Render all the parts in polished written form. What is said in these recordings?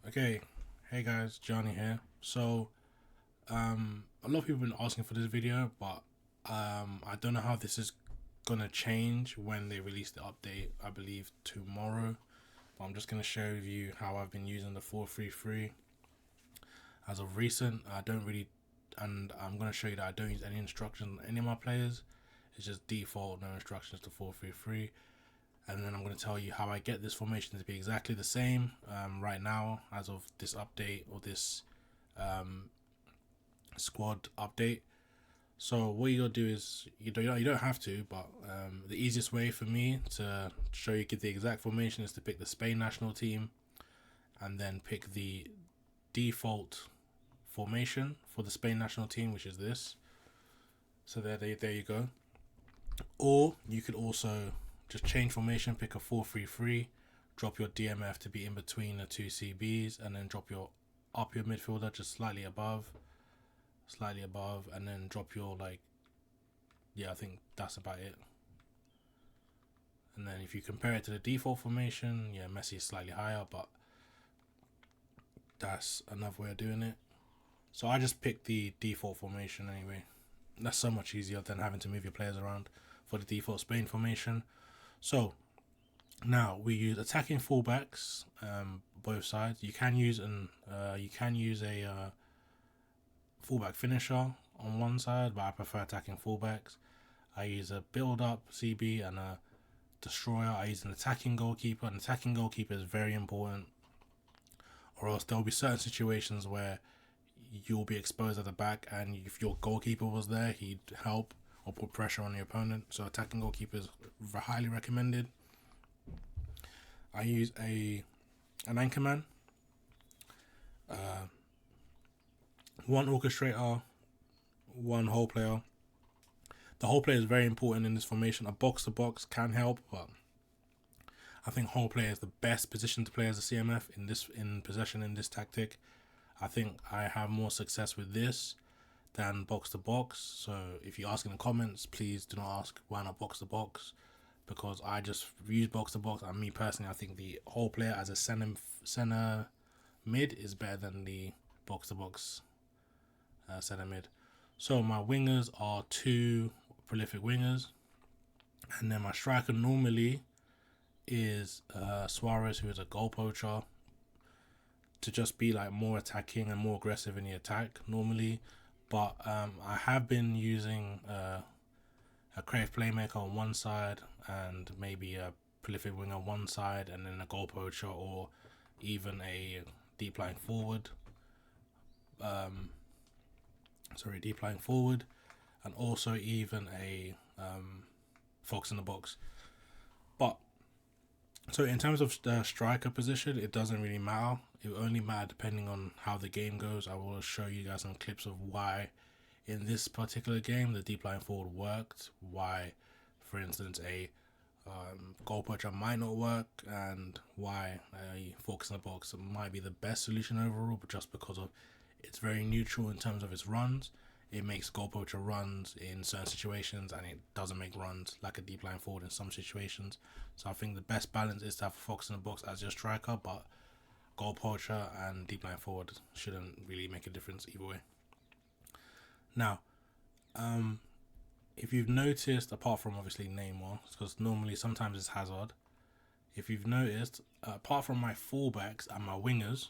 Okay, hey guys, Johnny here. A lot of people have been asking for this video, but I don't know how this is gonna change when they release the update. I believe tomorrow, but I'm just gonna share with you how I've been using the 433 as of recent. And I'm gonna show you that I don't use any instructions on any of my players. It's just default, no instructions to 433. And then I'm going to tell you how I get this formation to be exactly the same right now as of this update or this squad update. So what you gotta do is you don't have to, but the easiest way for me to show you get the exact formation is to pick the Spain national team and then pick the default formation for the Spain national team, which is this. So there you go. Or you could also just change formation, pick a 4-3-3, drop your DMF to be in between the two CBs, and then drop your midfielder just slightly above, and then drop your I think that's about it. And then if you compare it to the default formation, Messi is slightly higher, but that's another way of doing it. So I just picked the default formation anyway. That's so much easier than having to move your players around for the default Spain formation. So now we use attacking fullbacks, both sides. You can use a fullback finisher on one side, but I prefer attacking fullbacks. I use a build-up CB and a destroyer. I use an attacking goalkeeper. An attacking goalkeeper is very important, or else there will be certain situations where you'll be exposed at the back, and if your goalkeeper was there, he'd help or put pressure on the opponent. So attacking goalkeeper is highly recommended. I use an anchorman, one orchestrator, one whole player. The whole player is very important in this formation. A box to box can help, but I think whole player is the best position to play as a CMF in possession in this tactic. I think I have more success with this than box to box. So if you ask in the comments, please do not ask why not box to box, because I just use box to box. And me personally, I think the whole player as a center mid is better than the box to box center mid. So my wingers are two prolific wingers, and then my striker normally is Suarez, who is a goal poacher, to just be more attacking and more aggressive in the attack normally. But I have been using a creative playmaker on one side and maybe a prolific winger on one side, and then a goal poacher or even a deep lying forward. Deep lying forward, and also even a fox in the box. But so in terms of the striker position, it doesn't really matter. It will only matter depending on how the game goes. I will show you guys some clips of why in this particular game the deep line forward worked, why for instance a goal poacher might not work, and why a fox in the box might be the best solution overall, but just because of it's very neutral in terms of its runs. It makes goal poacher runs in certain situations, and it doesn't make runs like a deep line forward in some situations. So I think the best balance is to have a fox in the box as your striker, but goal poacher and deep line forward shouldn't really make a difference either way. Now, if you've noticed, apart from obviously Neymar, because normally sometimes it's Hazard, if you've noticed, apart from my fullbacks and my wingers,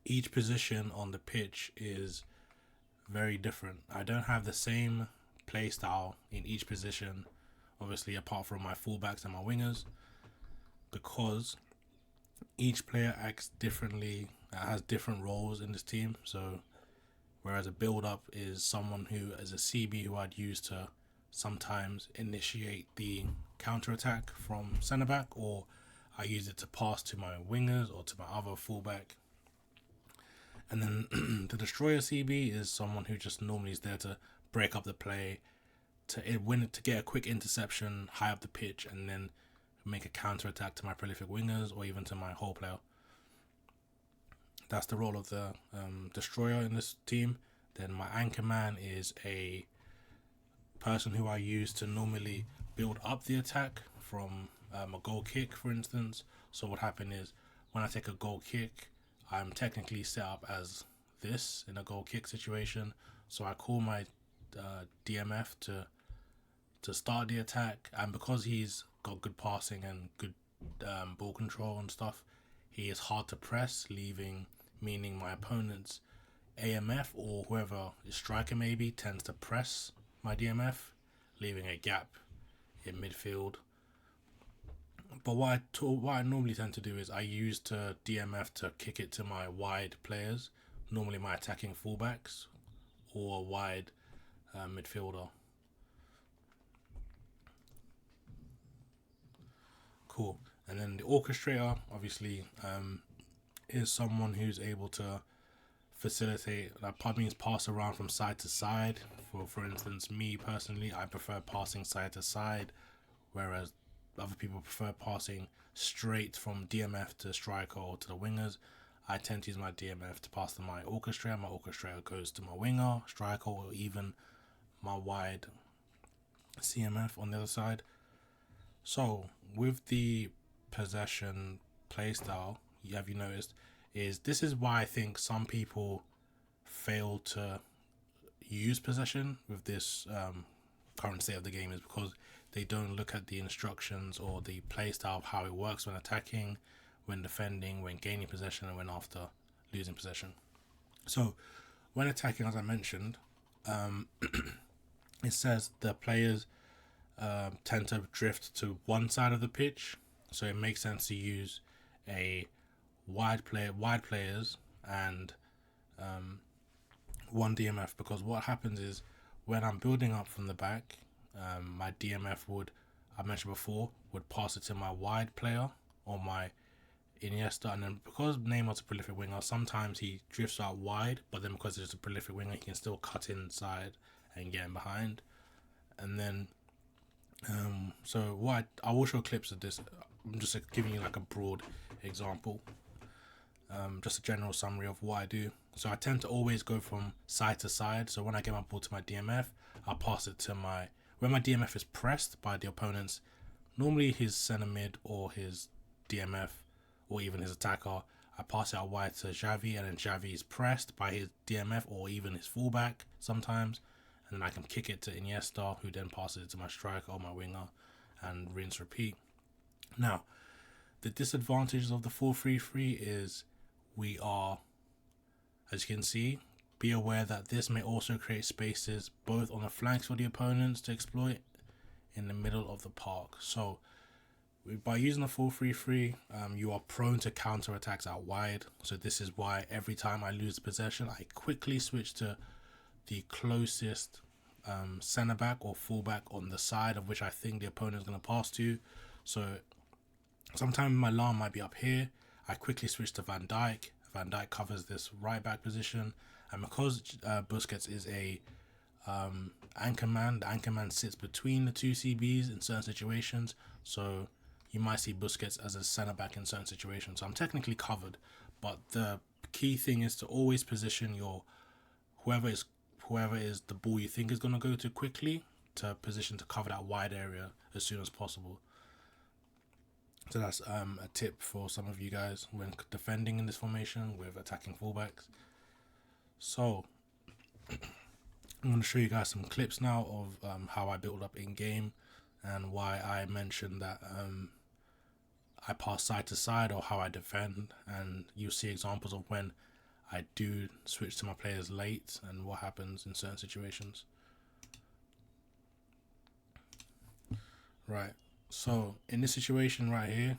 each position on the pitch is very different. I don't have the same play style in each position, obviously apart from my fullbacks and my wingers, because each player acts differently, has different roles in this team. So whereas a build-up is someone who is a CB who I'd use to sometimes initiate the counter-attack from centre-back, or I use it to pass to my wingers or to my other fullback. And then the destroyer CB is someone who just normally is there to break up the play, to get a quick interception high up the pitch, and then make a counter attack to my prolific wingers or even to my whole player. That's the role of the destroyer in this team. Then my anchorman is a person who I use to normally build up the attack from a goal kick, for instance. So what happened is when I take a goal kick, I'm technically set up as this in a goal kick situation. So I call my DMF to start the attack, and because he's got good passing and good ball control and stuff, he is hard to press, meaning my opponent's AMF or whoever is striker maybe tends to press my DMF, leaving a gap in midfield. But what I normally tend to do is I use to DMF to kick it to my wide players, normally my attacking fullbacks or a wide midfielder. Cool. And then the orchestrator obviously is someone who's able to facilitate, that means pass around from side to side. For instance, me personally, I prefer passing side to side, whereas other people prefer passing straight from DMF to striker or to the wingers. I tend to use my DMF to pass to my orchestrator. My orchestrator goes to my winger, striker, or even my wide CMF on the other side. So with the possession playstyle, have you noticed, this is why I think some people fail to use possession with this current state of the game, is because they don't look at the instructions or the playstyle of how it works when attacking, when defending, when gaining possession, and when after losing possession. So when attacking, as I mentioned, it says the players tend to drift to one side of the pitch, so it makes sense to use a wide players and one DMF, because what happens is when I'm building up from the back, my DMF I mentioned before, would pass it to my wide player or my Iniesta, and then because Neymar's a prolific winger, sometimes he drifts out wide, but then because he's a prolific winger, he can still cut inside and get in behind. And then so I will show clips of this. I'm just giving you like a broad example, just a general summary of what I do. So I tend to always go from side to side. So when I get my ball to my DMF, I'll pass it to when my DMF is pressed by the opponent's, normally his centre mid or his DMF or even his attacker, I pass it out wide to Xavi, and then Xavi is pressed by his DMF or even his fullback sometimes, and then I can kick it to Iniesta, who then passes it to my striker or my winger, and rinse repeat. Now, the disadvantages of the 4-3-3 is we are, as you can see, be aware that this may also create spaces both on the flanks for the opponents to exploit in the middle of the park. So by using a 4-3-3, you are prone to counter attacks out wide. So this is why every time I lose possession, I quickly switch to the closest centre back or fullback on the side of which I think the opponent is going to pass to. So sometimes my alarm might be up here. I quickly switch to Van Dijk. Van Dijk covers this right back position, and because Busquets is a anchorman, the anchorman sits between the two CBs in certain situations. So you might see Busquets as a centre back in certain situations. So I'm technically covered, but the key thing is to always position your whoever is the ball you think is going to go to quickly, to position to cover that wide area as soon as possible. So that's a tip for some of you guys when defending in this formation with attacking fullbacks. So I'm going to show you guys some clips now of how I build up in game and why I mentioned that I pass side to side, or how I defend, and you'll see examples of when I do switch to my players late and what happens in certain situations. Right, so in this situation right here,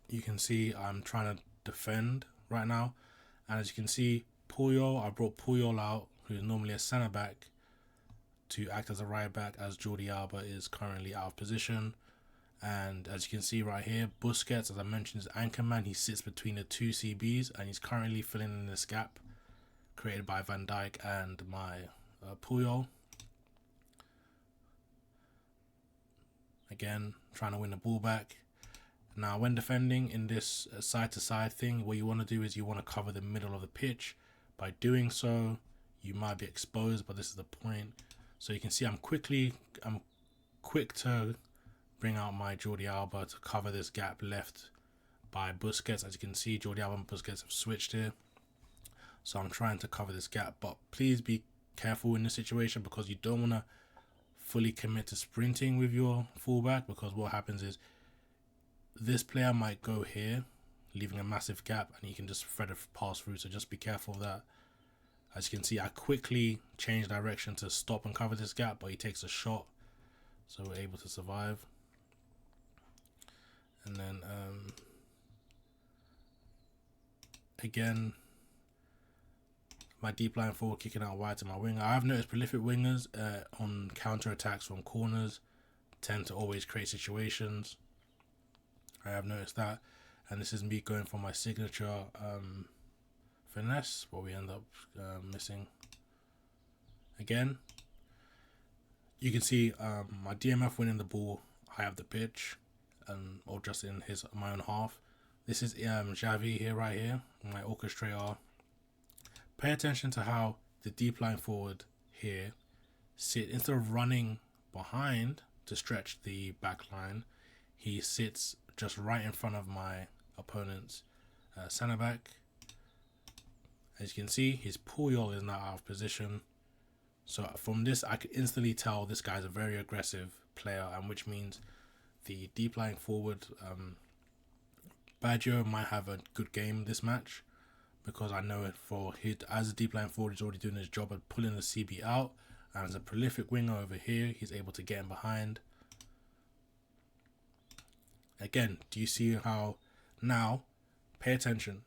you can see I'm trying to defend right now, and as you can see, I brought Puyol out, who is normally a centre back, to act as a right back, as Jordi Alba is currently out of position. And as you can see right here, Busquets, as I mentioned, is anchorman. He sits between the two CBs, and he's currently filling in this gap created by Van Dijk and my Puyol. Again, trying to win the ball back. Now, when defending in this side-to-side thing, what you want to do is you want to cover the middle of the pitch. By doing so, you might be exposed, but this is the point. So you can see I'm quick to bring out my Jordi Alba to cover this gap left by Busquets. As you can see, Jordi Alba and Busquets have switched here. So I'm trying to cover this gap, but please be careful in this situation, because you don't want to fully commit to sprinting with your fullback, because what happens is this player might go here, leaving a massive gap, and you can just thread a pass through. So just be careful of that. As you can see, I quickly change direction to stop and cover this gap, but he takes a shot, so we're able to survive. And then again, my deep line forward kicking out wide to my winger. I have noticed prolific wingers on counter attacks from corners tend to always create situations. I have noticed that, and this is me going for my signature finesse, but we end up missing. Again, you can see my DMF winning the ball high up the pitch, or just in my own half. This is vGianniii here, right here, my orchestrator. Pay attention to how the deep line forward here instead of running behind to stretch the back line, he sits just right in front of my opponent's centre back. As you can see, his puyol is now out of position. So from this, I could instantly tell this guy's a very aggressive player, and which means the deep line forward, Baggio might have a good game this match, because I know it for as a deep line forward, he's already doing his job at pulling the CB out, and as a prolific winger over here, he's able to get in behind. Again, do you see how now? Pay attention.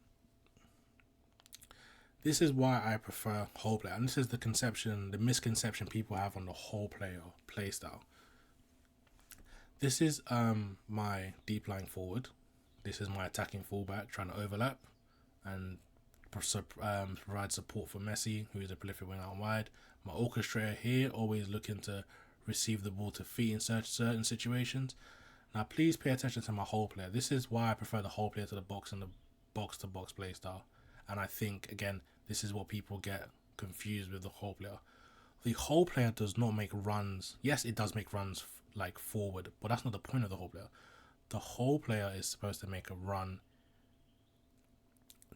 This is why I prefer whole player, and this is the misconception people have on the whole player play style. This is my deep line forward. This is my attacking fullback trying to overlap and provide support for Messi, who is a prolific winger out wide. My orchestrator here, always looking to receive the ball to feet in certain situations. Now please pay attention to my whole player. This is why I prefer the whole player to the box and the box to box play style. And I think, again, this is what people get confused with the whole player. The whole player does not make runs. Yes, it does make runs like forward, but that's not the point of the whole player. The whole player is supposed to make a run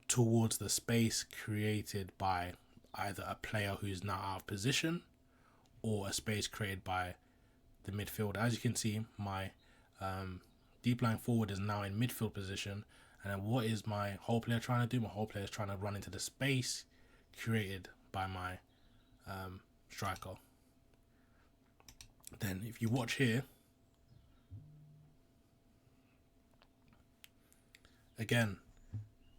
towards the space created by either a player who's now out of position or a space created by the midfield. As you can see, my deep line forward is now in midfield position, and then what is my whole player trying to do? My whole player is trying to run into the space created by my striker. Then if you watch here, again,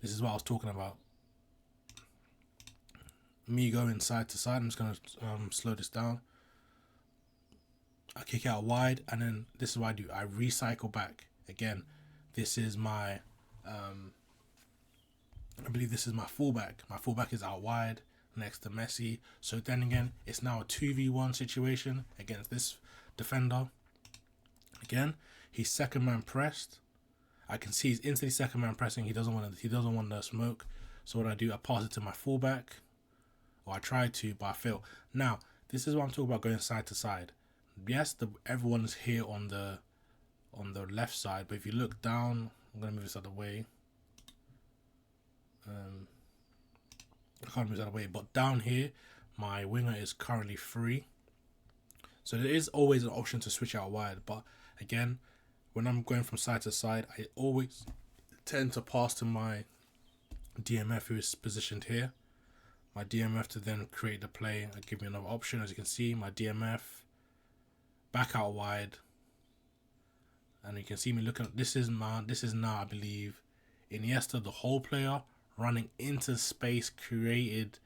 this is what I was talking about. Me going side to side. I'm just going to slow this down. I kick out wide, and then this is what I do. I recycle back. Again, this is my, I believe this is my fullback. My fullback is out wide next to Messi. So then again, it's now a 2v1 situation against this defender. Again, he's second man pressed. I can see he's instantly second man pressing. He doesn't want the smoke. So what I do, I pass it to my fullback, or I try to, but I fail. Now, this is what I'm talking about, going side to side. Yes, everyone's here on the left side, but if you look down, I'm gonna move this out of the way. I can't move this out of the way, but down here, my winger is currently free. So there is always an option to switch out wide, but again, when I'm going from side to side, I always tend to pass to my DMF, who is positioned here. My DMF to then create the play and give me another option. As you can see, my DMF back out wide, and you can see me looking at this is now, I believe, Iniesta, the whole player, running into space created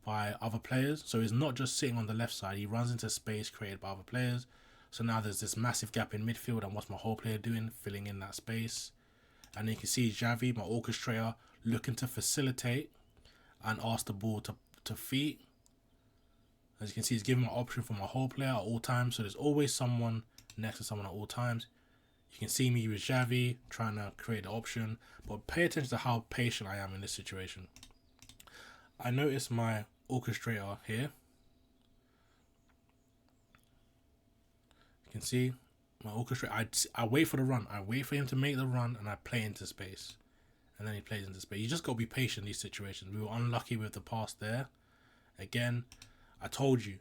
by other players. So he's not just sitting on the left side, he runs into space created by other players. So now there's this massive gap in midfield, and what's my whole player doing? Filling in that space. And you can see Xavi, my orchestrator, looking to facilitate and ask the ball to feet. As you can see, he's giving an option for my whole player at all times. So there's always someone next to someone at all times. You can see me with Xavi trying to create the option. But pay attention to how patient I am in this situation. I notice my orchestrator here. You can see my orchestrator. I wait for the run. I wait for him to make the run, and I play into space. and then he plays into space. You just got to be patient in these situations. We were unlucky with the pass there. Again, I told you,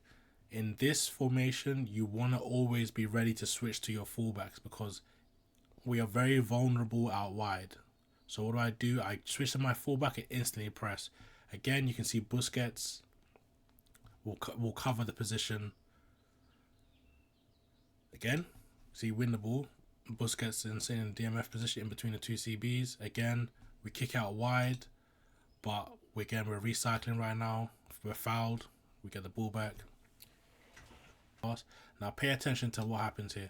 in this formation, you want to always be ready to switch to your fullbacks because we are very vulnerable out wide. So what do? I switch to my fullback and instantly press. Again, you can see Busquets will cover the position. Again, see, win the ball. Busquets is in DMF position in between the two CBs. Again, we kick out wide, but we're recycling right now. If we're fouled, we get the ball back. Now pay attention to what happens here.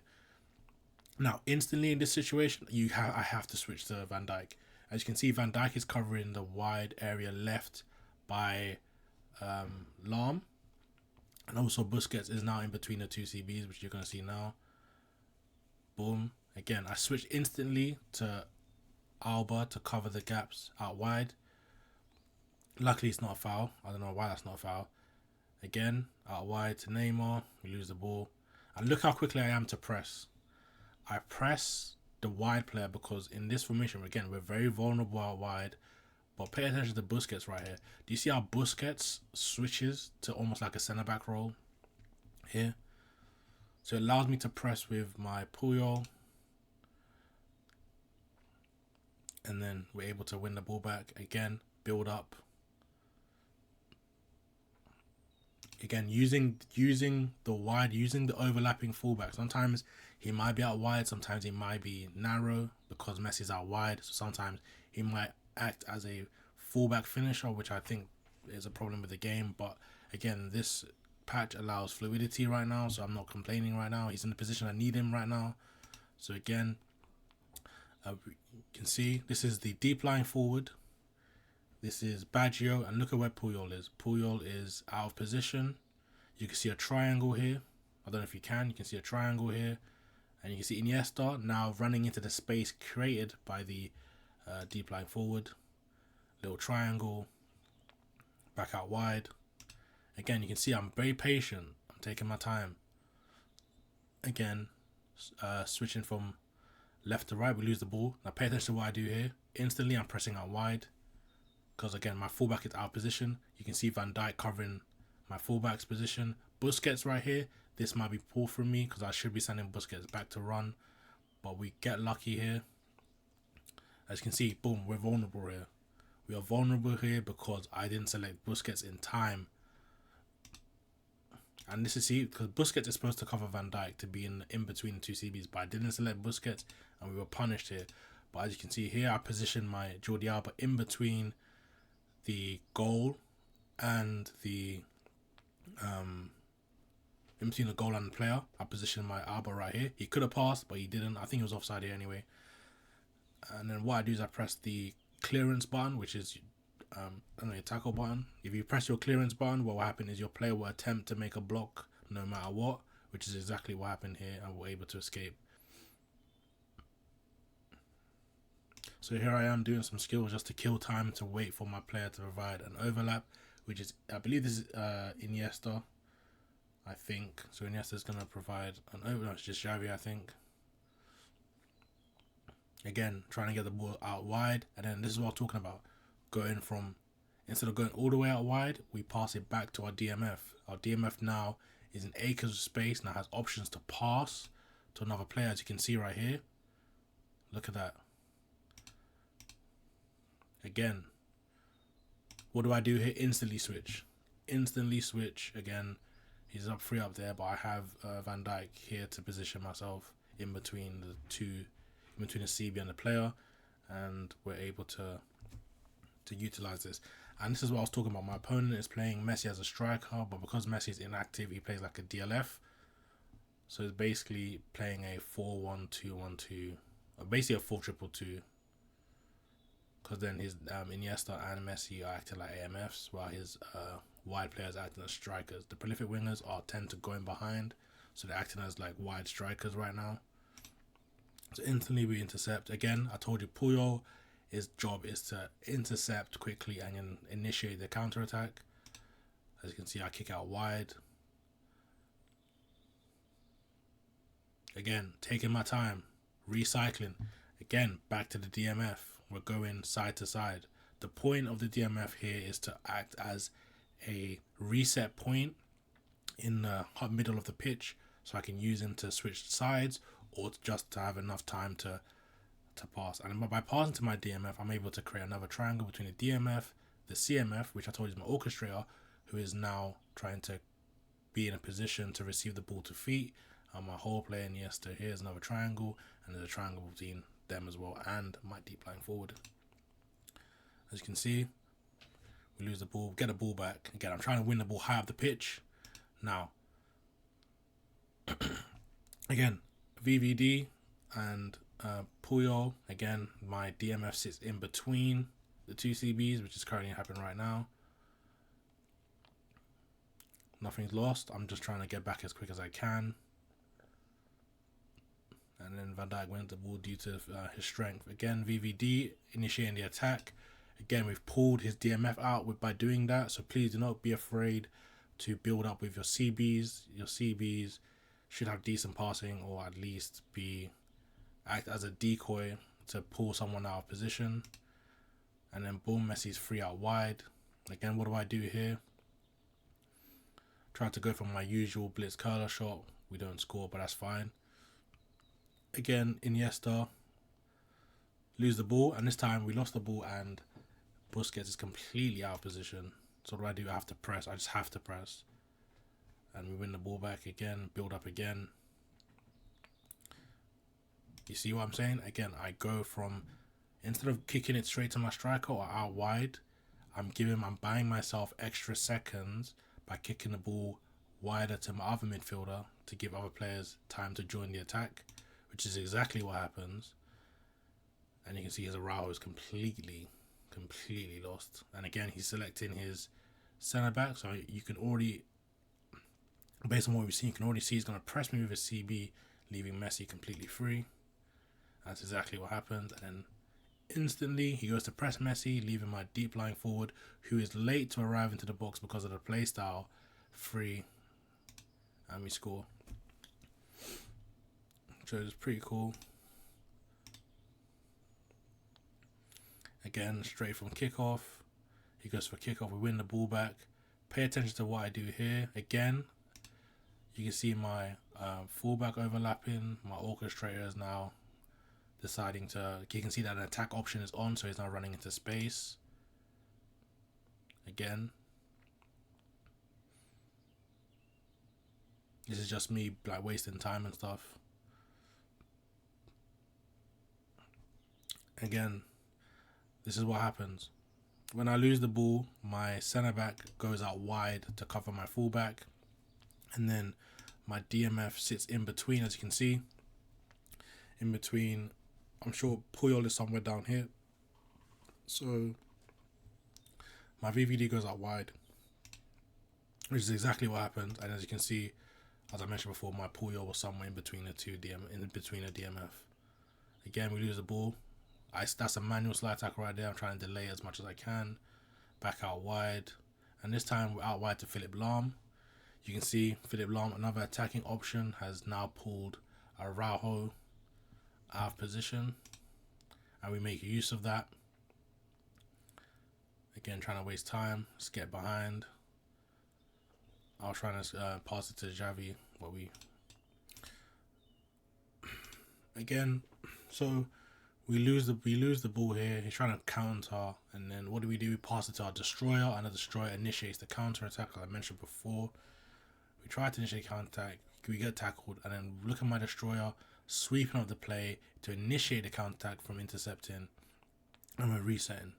Now instantly in this situation, I have to switch to Van Dijk. As you can see, Van Dijk is covering the wide area left by Lahm, and also Busquets is now in between the two CBs, which you're going to see now. Boom. Again, I switch instantly to Alba to cover the gaps out wide. Luckily, it's not a foul. I don't know why that's not a foul. Again, out wide to Neymar. We lose the ball. And look how quickly I am to press. I press the wide player because in this formation, again, we're very vulnerable out wide. But pay attention to Busquets right here. Do you see how Busquets switches to almost like a centre-back role here? So it allows me to press with my Puyol. And then we're able to win the ball back. Again, build up. Again, using the overlapping fullback. Sometimes he might be out wide. Sometimes he might be narrow because Messi's out wide. So sometimes he might act as a fullback finisher, which I think is a problem with the game. But again, this patch allows fluidity right now, so I'm not complaining right now. He's in the position I need him right now. So again, you can see this is the deep line forward. This is Baggio, and look at where Puyol is. Puyol is out of position. You can see a triangle here. I don't know if you can. You can see a triangle here. And you can see Iniesta now running into the space created by the deep line forward. Little triangle. Back out wide. Again, you can see I'm very patient. I'm taking my time. Again, switching from left to right. We lose the ball. Now pay attention to what I do here. Instantly, I'm pressing out wide. Because again, my fullback is out of position. You can see Van Dijk covering my fullback's position. Busquets right here. This might be poor from me because I should be sending Busquets back to run. But we get lucky here. As you can see, boom, we're vulnerable here. We are vulnerable here because I didn't select Busquets in time. And this is, see, because Busquets is supposed to cover Van Dijk to be in between the two CBs. But I didn't select Busquets and we were punished here. But as you can see here, I positioned my Jordi Alba in between the goal and the player. I positioned my Alba right here. He could have passed, but he didn't. I think he was offside here anyway. And then what I do is I press the clearance button, which is your tackle button. If you press your clearance button, what will happen is your player will attempt to make a block no matter what, which is exactly what happened here, and we're able to escape. So here I am doing some skills just to kill time to wait for my player to provide an overlap, which is, I believe this is Iniesta, I think. So Iniesta is going to provide an overlap. No, it's just Xavi, I think. Again, trying to get the ball out wide. And then this is what I'm talking about. Going from, instead of going all the way out wide, we pass it back to our DMF. Our DMF now is in acres of space, now has options to pass to another player, as you can see right here. Look at that. Again, what do I do here? Instantly switch. Instantly switch. Again, he's up free up there, but I have Van Dijk here to position myself in between the two, in between the CB and the player, and we're able to utilize this. And this is what I was talking about. My opponent is playing Messi as a striker, but because Messi is inactive, he plays like a DLF. So it's basically playing a 4-1-2-1-2, or basically a 4-2-2-2. Because then his Iniesta and Messi are acting like AMFs, while his wide players are acting as strikers. The prolific wingers tend to go in behind, so they're acting as like wide strikers right now. So instantly we intercept. Again, I told you Puyol, his job is to intercept quickly and initiate the counter attack. As you can see, I kick out wide. Again, taking my time, recycling. Again, back to the DMF. we're going side to side. The point of the DMF here is to act as a reset point in the middle of the pitch, so I can use him to switch sides or just to have enough time to pass. And by passing to my DMF, I'm able to create another triangle between the DMF, the CMF, which I told you is my orchestrator, who is now trying to be in a position to receive the ball to feet, and my whole player Iniesta. Here's another triangle, and there's a triangle between them as well, and my deep lying forward. As you can see, we lose the ball, get the ball back. Again, I'm trying to win the ball high up the pitch. Now, again, VVD and Puyol. Again, my DMF sits in between the two CBs, which is currently happening right now. Nothing's lost. I'm just trying to get back as quick as I can. And then Van Dijk wins the ball due to his strength. Again, VVD initiating the attack. Again, we've pulled his DMF out by doing that. So please do not be afraid to build up with your CBs. Your CBs should have decent passing, or at least act as a decoy to pull someone out of position. And then boom, Messi's free out wide. Again, what do I do here? Try to go for my usual blitz curler shot. We don't score, but that's fine. Again, Iniesta lose the ball, and this time we lost the ball and Busquets is completely out of position. So what do? I have to press. I just have to press. And we win the ball back again, build up again. You see what I'm saying? Again, I go from, instead of kicking it straight to my striker or out wide, I'm buying myself extra seconds by kicking the ball wider to my other midfielder to give other players time to join the attack, which is exactly what happens. And you can see his Araujo is completely lost. And again, he's selecting his centre back, so you can already, based on what we've seen, you can already see he's going to press me with a CB, leaving Messi completely free. That's exactly what happened. And then instantly he goes to press Messi, leaving my deep lying forward, who is late to arrive into the box because of the play style, free, and we score. So it's pretty cool. Again, straight from kickoff. He goes for kickoff, we win the ball back. Pay attention to what I do here. Again, you can see my fullback overlapping. My orchestrator is now deciding to, you can see that an attack option is on, so he's now running into space. Again, this is just me like wasting time and stuff. Again, this is what happens. When I lose the ball, my centre back goes out wide to cover my fullback, and then my DMF sits in between, as you can see. In between, I'm sure Puyol is somewhere down here. So my VVD goes out wide, which is exactly what happened. And as you can see, as I mentioned before, my Puyol was somewhere in between the two in between a DMF. Again, we lose the ball. That's a manual slide tackle right there. I'm trying to delay as much as I can. Back out wide. And this time we're out wide to Philipp Lahm. You can see Philipp Lahm, another attacking option, has now pulled Araujo out of position. And we make use of that. Again, trying to waste time. Let's get behind. I was trying to pass it to Xavi. Again, so we lose the ball here. He's trying to counter, and then what do? We pass it to our destroyer, and the destroyer initiates the counter attack, like I mentioned before. We try to initiate counter attack, we get tackled, and then look at my destroyer sweeping up the play to initiate the counter attack from intercepting, and we're resetting.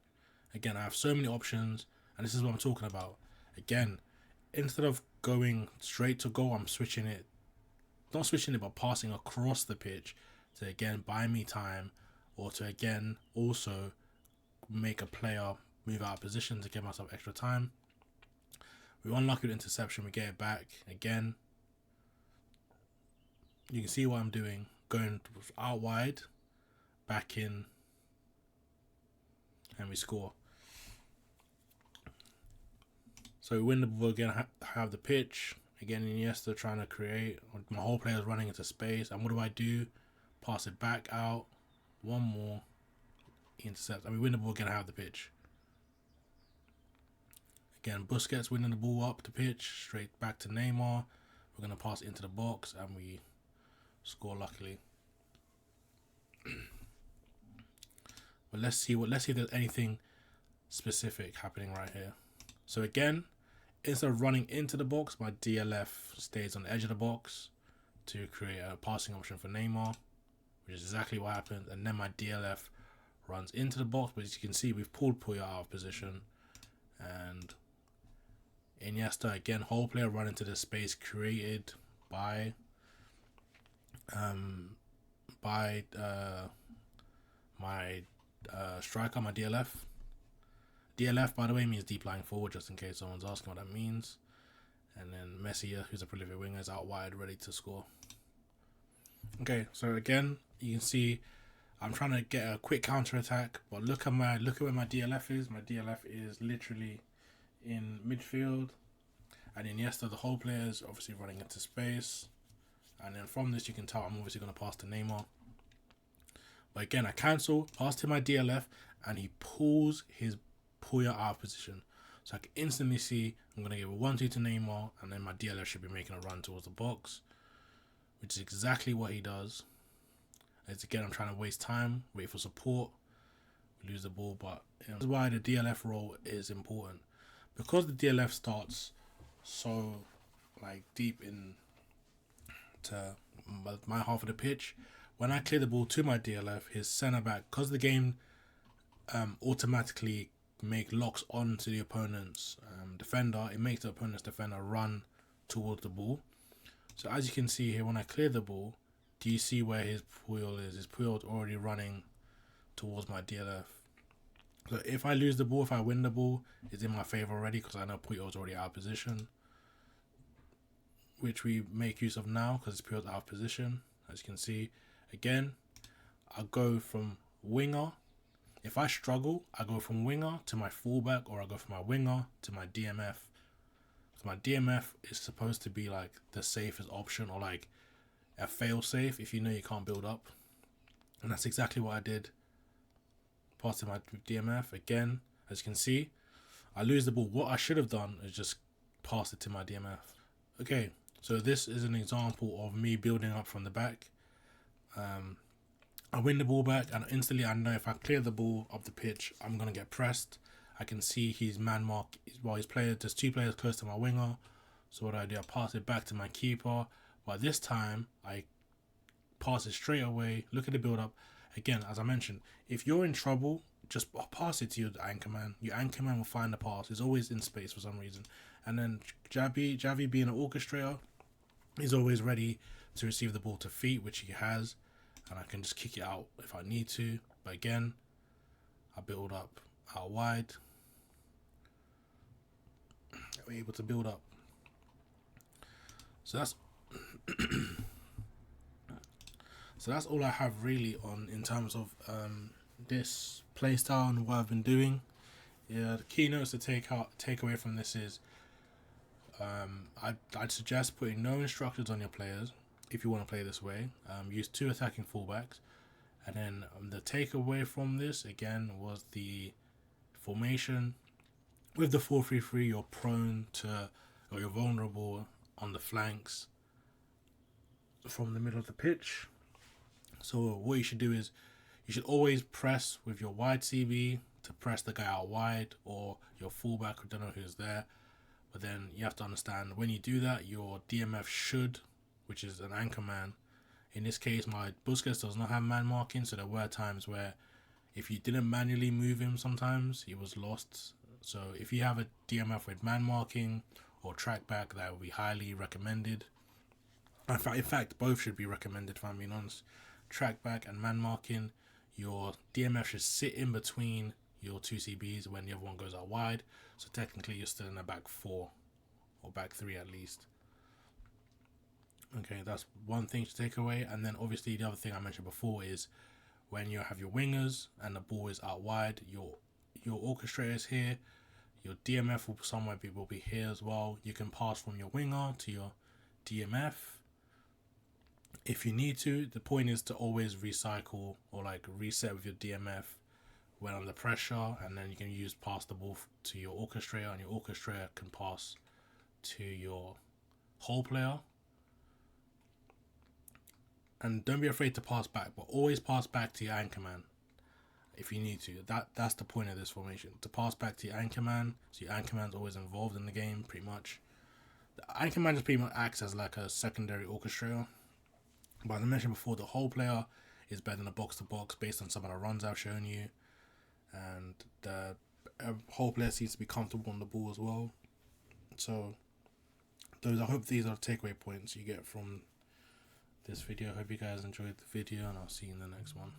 Again, I have so many options, and this is what I'm talking about. Again, instead of going straight to goal, I'm switching it, not switching it, but passing across the pitch to again buy me time, or to again also make a player move out of position to give myself extra time. We unlucky with interception, we get it back again. You can see what I'm doing, going out wide, back in, and we score. So we win the ball again, have the pitch. Again, Iniesta trying to create. My whole player is running into space. And what do? Pass it back out. One more. he intercepts, and we win the ball, gonna have the pitch. Again, Busquets winning the ball up the pitch, straight back to Neymar. We're gonna pass it into the box, and we score luckily. But let's see if there's anything specific happening right here. So again, instead of running into the box, my DLF stays on the edge of the box to create a passing option for Neymar, which is exactly what happened. And then my DLF runs into the box, but as you can see, we've pulled Puyol out of position, and Iniesta again, whole player run into the space created by my striker, my DLF. DLF, by the way, means deep lying forward, just in case someone's asking what that means. And then Messi, who's a prolific winger, is out wide, ready to score. Okay, so again, you can see I'm trying to get a quick counter attack, but look at where my DLF is. My DLF is literally in midfield, and Iniesta, the whole player, is obviously running into space. And then from this, you can tell I'm obviously going to pass to Neymar. But again, I cancel, pass to my DLF, and he pulls his Puyol out of position. So I can instantly see I'm going to give a 1-2 to Neymar, and then my DLF should be making a run towards the box, which is exactly what he does. As again, I'm trying to waste time, wait for support, we lose the ball, but this is why the DLF role is important. Because the DLF starts so deep in to my half of the pitch, when I clear the ball to my DLF, his centre back, because the game automatically locks on to the opponent's defender, it makes the opponent's defender run towards the ball. So as you can see here, when I clear the ball, do you see where his Puyol is? His Puyol's already running towards my DLF. So if I lose the ball, if I win the ball, it's in my favour already, because I know Puyol's already out of position, which we make use of now because Puyol's out of position. As you can see, again, I go from winger. If I struggle, I go from winger to my fullback, or I go from my winger to my DMF. So my DMF is supposed to be like the safest option, or like a fail safe if you know you can't build up. And that's exactly what I did. Pass to my DMF again. As you can see, I lose the ball. What I should have done is just pass it to my DMF. Okay, so this is an example of me building up from the back. I win the ball back, and instantly I know if I clear the ball up the pitch, I'm going to get pressed. I can see his man mark, there's two players close to my winger. So what I do, I pass it back to my keeper. But this time, I pass it straight away. Look at the build-up. Again, as I mentioned, if you're in trouble, just pass it to your anchor man. Your anchor man will find the pass. It's always in space for some reason. And then Javi being an orchestrator, he's always ready to receive the ball to feet, which he has. And I can just kick it out if I need to. But again, I build up out wide. We're able to build up. So that's all I have really on in terms of this playstyle and what I've been doing. Yeah, the key notes to take away from this is I'd suggest putting no instructions on your players if you want to play this way. Use 2 attacking fullbacks, and then the takeaway from this again was the formation. With the 4-3-3, you're prone to, or you're vulnerable on the flanks from the middle of the pitch. So what you should do is you should always press with your wide CB to press the guy out wide, or your fullback, I don't know who's there. But then you have to understand, when you do that, your DMF should, which is an anchor man. In this case, my Busquets does not have man marking, so there were times where if you didn't manually move him, sometimes he was lost. So if you have a DMF with man marking or track back, that would be highly recommended. In fact, both should be recommended, if I'm being honest. Track back and man marking, your DMF should sit in between your 2 CBs when the other one goes out wide. So technically you're still in a back 4 or back 3 at least. Okay, that's one thing to take away. And then obviously the other thing I mentioned before is when you have your wingers and the ball is out wide, your orchestrator is here, your DMF will be here as well. You can pass from your winger to your DMF if you need to. The point is to always recycle or like reset with your DMF when under pressure, and then you can pass the ball to your orchestrator, and your orchestrator can pass to your whole player. And don't be afraid to pass back, but always pass back to your anchor man if you need to. That's the point of this formation, to pass back to your anchor man, so your anchor man's always involved in the game pretty much. The anchor man just pretty much acts as like a secondary orchestrator. But as I mentioned before, the whole player is better than a box to box based on some of the runs I've shown you, and the whole player seems to be comfortable on the ball as well. So I hope these are takeaway points you get from this video. I hope you guys enjoyed the video, and I'll see you in the next one.